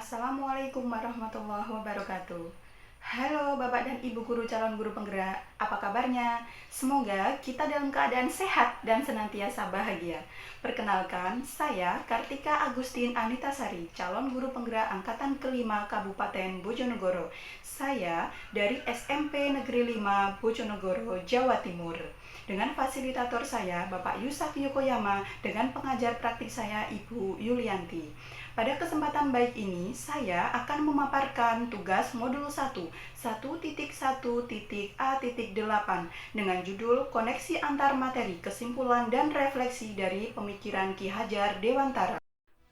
Assalamualaikum warahmatullahi wabarakatuh. Halo Bapak dan Ibu guru calon guru penggerak, apa kabarnya? Semoga kita dalam keadaan sehat dan senantiasa bahagia. Perkenalkan, saya Kartika Agustin Anitasari, calon guru penggerak angkatan kelima Kabupaten Bojonegoro. Saya dari SMP Negeri 5 Bojonegoro, Jawa Timur. Dengan fasilitator saya, Bapak Yusuf Yokoyama, dengan pengajar praktik saya, Ibu Yulianti. Pada kesempatan baik ini, saya akan memaparkan tugas modul 1, 1.1.A.8 dengan judul Koneksi Antar Materi, Kesimpulan dan Refleksi dari Pemikiran Ki Hajar Dewantara.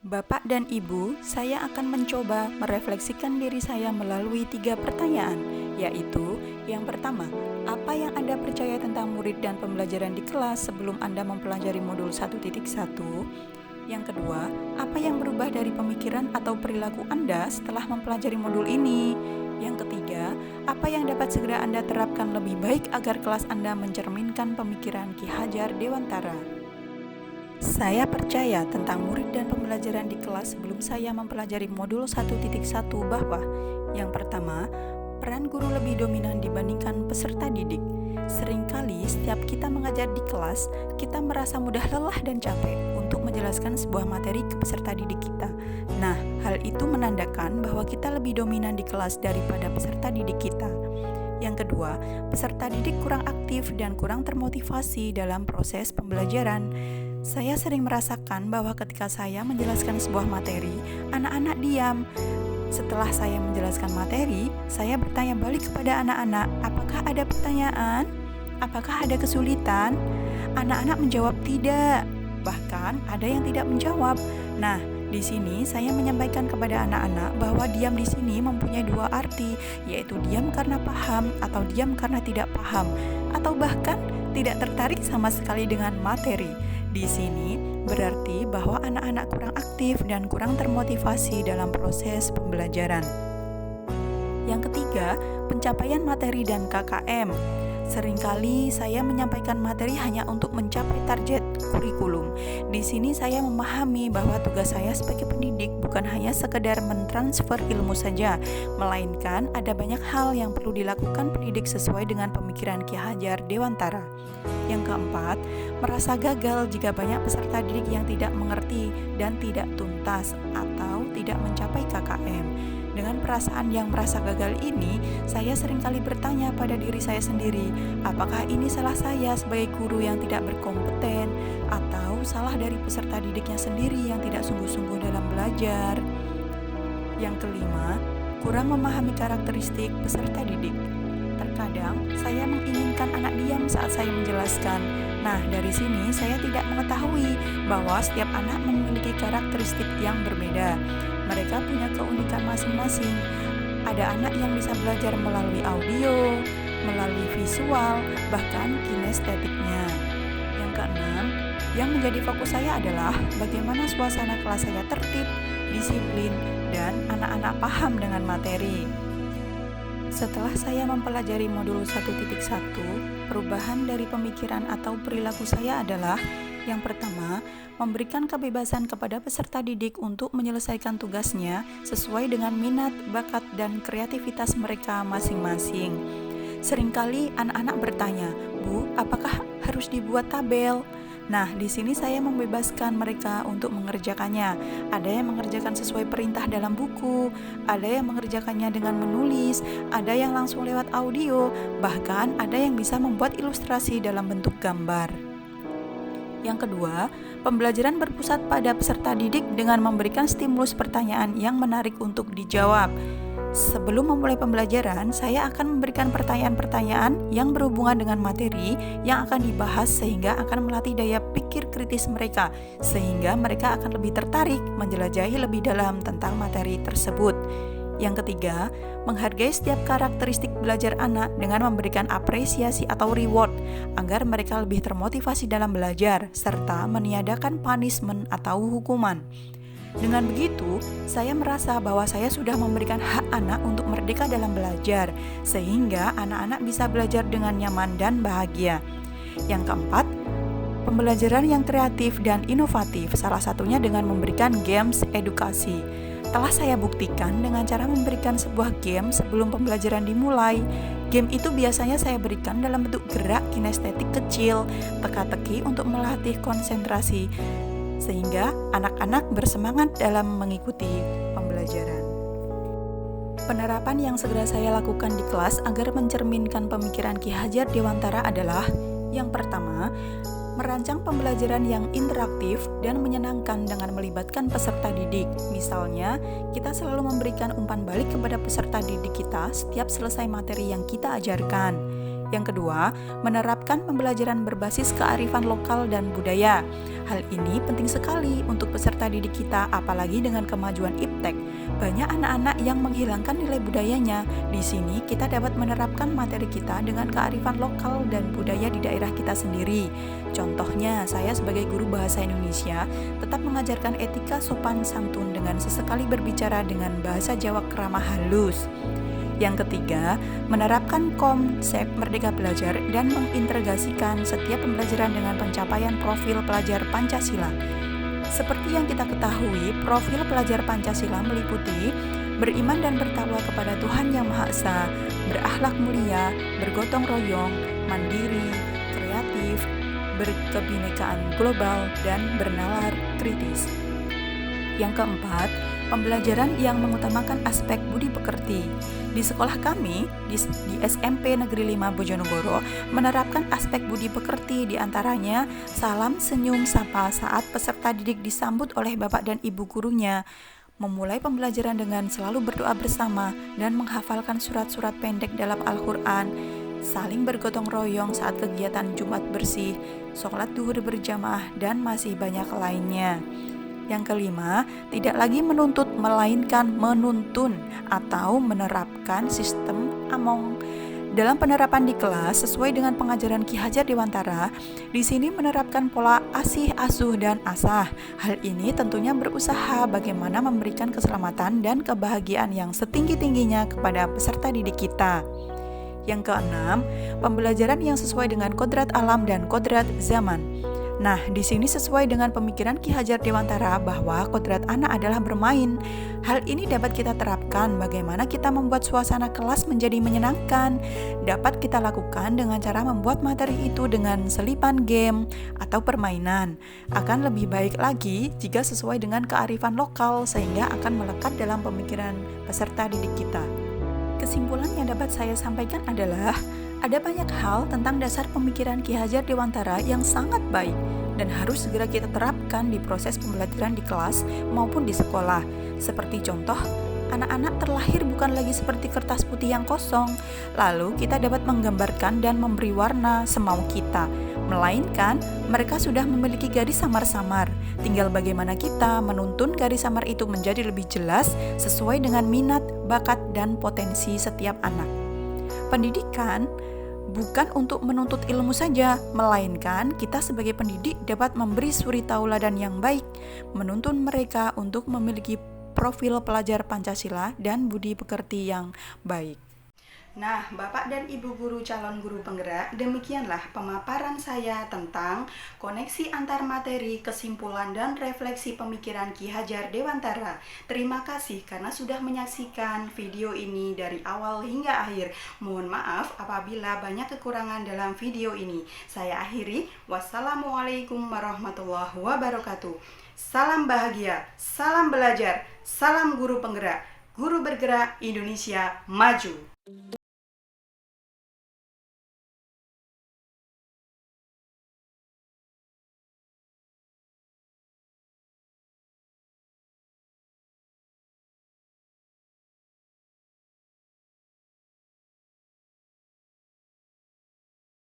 Bapak dan Ibu, saya akan mencoba merefleksikan diri saya melalui 3 pertanyaan, yaitu yang pertama, apa yang Anda percaya tentang murid dan pembelajaran di kelas sebelum Anda mempelajari modul 1.1? Yang kedua, apa yang berubah dari pemikiran atau perilaku Anda setelah mempelajari modul ini? Yang ketiga, apa yang dapat segera Anda terapkan lebih baik agar kelas Anda mencerminkan pemikiran Ki Hajar Dewantara? Saya percaya tentang murid dan pembelajaran di kelas sebelum saya mempelajari modul 1.1 bahwa yang pertama, peran guru lebih dominan dibandingkan peserta didik. Seringkali setiap kita mengajar di kelas, kita merasa mudah lelah dan capek untuk menjelaskan sebuah materi ke peserta didik kita. Nah, hal itu menandakan bahwa kita lebih dominan di kelas daripada peserta didik kita. Yang kedua, peserta didik kurang aktif dan kurang termotivasi dalam proses pembelajaran. Saya sering merasakan bahwa ketika saya menjelaskan sebuah materi, anak-anak diam. Setelah saya menjelaskan materi, saya bertanya balik kepada anak-anak, apakah ada pertanyaan? Apakah ada kesulitan? Anak-anak menjawab tidak, bahkan ada yang tidak menjawab. Nah, di sini saya menyampaikan kepada anak-anak bahwa diam di sini mempunyai 2 arti, yaitu diam karena paham atau diam karena tidak paham, atau bahkan tidak tertarik sama sekali dengan materi. Di sini berarti bahwa anak-anak kurang aktif dan kurang termotivasi dalam proses pembelajaran. Yang ketiga, pencapaian materi dan KKM. Seringkali saya menyampaikan materi hanya untuk mencapai target kurikulum. Di sini saya memahami bahwa tugas saya sebagai pendidik bukan hanya sekedar mentransfer ilmu saja, melainkan ada banyak hal yang perlu dilakukan pendidik sesuai dengan pemikiran Ki Hajar Dewantara. Yang keempat, merasa gagal jika banyak peserta didik yang tidak mengerti dan tidak tuntas atau tidak mencapai KKM. Dengan perasaan yang merasa gagal ini, saya seringkali bertanya pada diri saya sendiri, apakah ini salah saya sebagai guru yang tidak berkompeten atau salah dari peserta didiknya sendiri yang tidak sungguh-sungguh dalam belajar? Yang kelima, kurang memahami karakteristik peserta didik. Terkadang saya menginginkan anak diam saat saya menjelaskan. Nah, dari sini saya tidak mengetahui bahwa setiap anak memiliki karakteristik yang berbeda. Mereka punya keunikan masing-masing. Ada anak yang bisa belajar melalui audio, melalui visual, bahkan kinestetiknya. Yang keenam, yang menjadi fokus saya adalah bagaimana suasana kelas saya tertib, disiplin, dan anak-anak paham dengan materi. Setelah saya mempelajari modul 1.1, perubahan dari pemikiran atau perilaku saya adalah yang pertama, memberikan kebebasan kepada peserta didik untuk menyelesaikan tugasnya sesuai dengan minat, bakat, dan kreativitas mereka masing-masing. Seringkali anak-anak bertanya, "Bu, apakah harus dibuat tabel?" Nah, di sini saya membebaskan mereka untuk mengerjakannya. Ada yang mengerjakan sesuai perintah dalam buku, ada yang mengerjakannya dengan menulis, ada yang langsung lewat audio, bahkan ada yang bisa membuat ilustrasi dalam bentuk gambar. Yang kedua, pembelajaran berpusat pada peserta didik dengan memberikan stimulus pertanyaan yang menarik untuk dijawab. Sebelum memulai pembelajaran, saya akan memberikan pertanyaan-pertanyaan yang berhubungan dengan materi yang akan dibahas sehingga akan melatih daya pikir kritis mereka, sehingga mereka akan lebih tertarik menjelajahi lebih dalam tentang materi tersebut. Yang ketiga, menghargai setiap karakteristik belajar anak dengan memberikan apresiasi atau reward agar mereka lebih termotivasi dalam belajar, serta meniadakan punishment atau hukuman. Dengan begitu, saya merasa bahwa saya sudah memberikan hak anak untuk merdeka dalam belajar, sehingga anak-anak bisa belajar dengan nyaman dan bahagia. Yang keempat, pembelajaran yang kreatif dan inovatif, salah satunya dengan memberikan games edukasi. Telah saya buktikan dengan cara memberikan sebuah game sebelum pembelajaran dimulai. Game itu biasanya saya berikan dalam bentuk gerak kinestetik kecil, teka-teki untuk melatih konsentrasi, sehingga anak-anak bersemangat dalam mengikuti pembelajaran. Penerapan yang segera saya lakukan di kelas agar mencerminkan pemikiran Ki Hajar Dewantara adalah: yang pertama, merancang pembelajaran yang interaktif dan menyenangkan dengan melibatkan peserta didik. Misalnya, kita selalu memberikan umpan balik kepada peserta didik kita setiap selesai materi yang kita ajarkan. Yang kedua, menerapkan pembelajaran berbasis kearifan lokal dan budaya. Hal ini penting sekali untuk peserta didik kita, apalagi dengan kemajuan iptek. Banyak anak-anak yang menghilangkan nilai budayanya. Di sini kita dapat menerapkan materi kita dengan kearifan lokal dan budaya di daerah kita sendiri. Contohnya, saya sebagai guru bahasa Indonesia tetap mengajarkan etika sopan santun dengan sesekali berbicara dengan bahasa Jawa keramah halus. Yang ketiga, menerapkan konsep Merdeka Belajar dan mengintegrasikan setiap pembelajaran dengan pencapaian profil pelajar Pancasila. Seperti yang kita ketahui, profil pelajar Pancasila meliputi beriman dan bertakwa kepada Tuhan Yang Maha Esa, berakhlak mulia, bergotong royong, mandiri, kreatif, berkebinekaan global, dan bernalar kritis. Yang keempat, pembelajaran yang mengutamakan aspek budi pekerti. Di sekolah kami, di SMP Negeri 5 Bojonegoro, menerapkan aspek budi pekerti, diantaranya salam senyum sapa saat peserta didik disambut oleh bapak dan ibu gurunya, memulai pembelajaran dengan selalu berdoa bersama dan menghafalkan surat-surat pendek dalam Al-Quran, saling bergotong royong saat kegiatan Jumat bersih, sholat duhur berjamaah, dan masih banyak lainnya. Yang kelima, tidak lagi menuntut melainkan menuntun atau menerapkan sistem Among. Dalam penerapan di kelas sesuai dengan pengajaran Ki Hajar Dewantara, di sini menerapkan pola asih, asuh, dan asah. Hal ini tentunya berusaha bagaimana memberikan keselamatan dan kebahagiaan yang setinggi-tingginya kepada peserta didik kita. Yang keenam, pembelajaran yang sesuai dengan kodrat alam dan kodrat zaman. Nah, di sini sesuai dengan pemikiran Ki Hajar Dewantara bahwa kodrat anak adalah bermain. Hal ini dapat kita terapkan bagaimana kita membuat suasana kelas menjadi menyenangkan. Dapat kita lakukan dengan cara membuat materi itu dengan selipan game atau permainan. Akan lebih baik lagi jika sesuai dengan kearifan lokal sehingga akan melekat dalam pemikiran peserta didik kita. Kesimpulan yang dapat saya sampaikan adalah ada banyak hal tentang dasar pemikiran Ki Hajar Dewantara yang sangat baik dan harus segera kita terapkan di proses pembelajaran di kelas maupun di sekolah. Seperti contoh, anak-anak terlahir bukan lagi seperti kertas putih yang kosong, lalu kita dapat menggambarkan dan memberi warna semau kita, melainkan mereka sudah memiliki garis samar-samar. Tinggal bagaimana kita menuntun garis samar itu menjadi lebih jelas sesuai dengan minat, bakat, dan potensi setiap anak. Pendidikan bukan untuk menuntut ilmu saja, melainkan kita sebagai pendidik dapat memberi suri tauladan yang baik, menuntun mereka untuk memiliki profil pelajar Pancasila dan budi pekerti yang baik. Nah, Bapak dan Ibu guru calon guru penggerak, demikianlah pemaparan saya tentang koneksi antar materi, kesimpulan, dan refleksi pemikiran Ki Hajar Dewantara. Terima kasih karena sudah menyaksikan video ini dari awal hingga akhir. Mohon maaf apabila banyak kekurangan dalam video ini. Saya akhiri. Wassalamualaikum warahmatullahi wabarakatuh. Salam bahagia, salam belajar, salam guru penggerak. Guru bergerak, Indonesia maju.